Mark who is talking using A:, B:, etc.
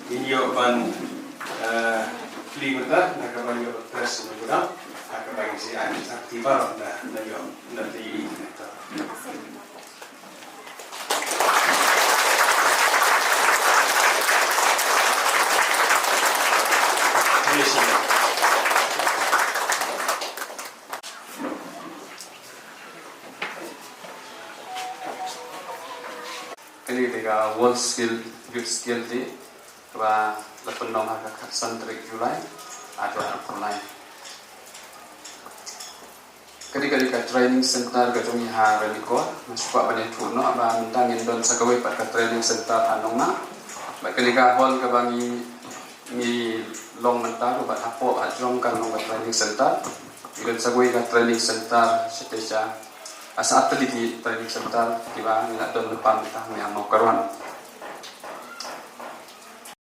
A: inyo ban klimata nakabanyo press menggunakan nakabanyo si aktivar na yo nanti ito. Ini tiga world skill, good skill di, và là phần nông hàng các sân trik Julai ada online. Ketika training center gedung hari ko, masuk banyak tuno, abang tangin don sakawe pada training center anongna. Ketika hall kebangi ni long mentar, buat apa ajong kan long training center. Ikan sakawe ke training center setelah saat tadi di training center tiba nggak don depan kita yang mau karuan.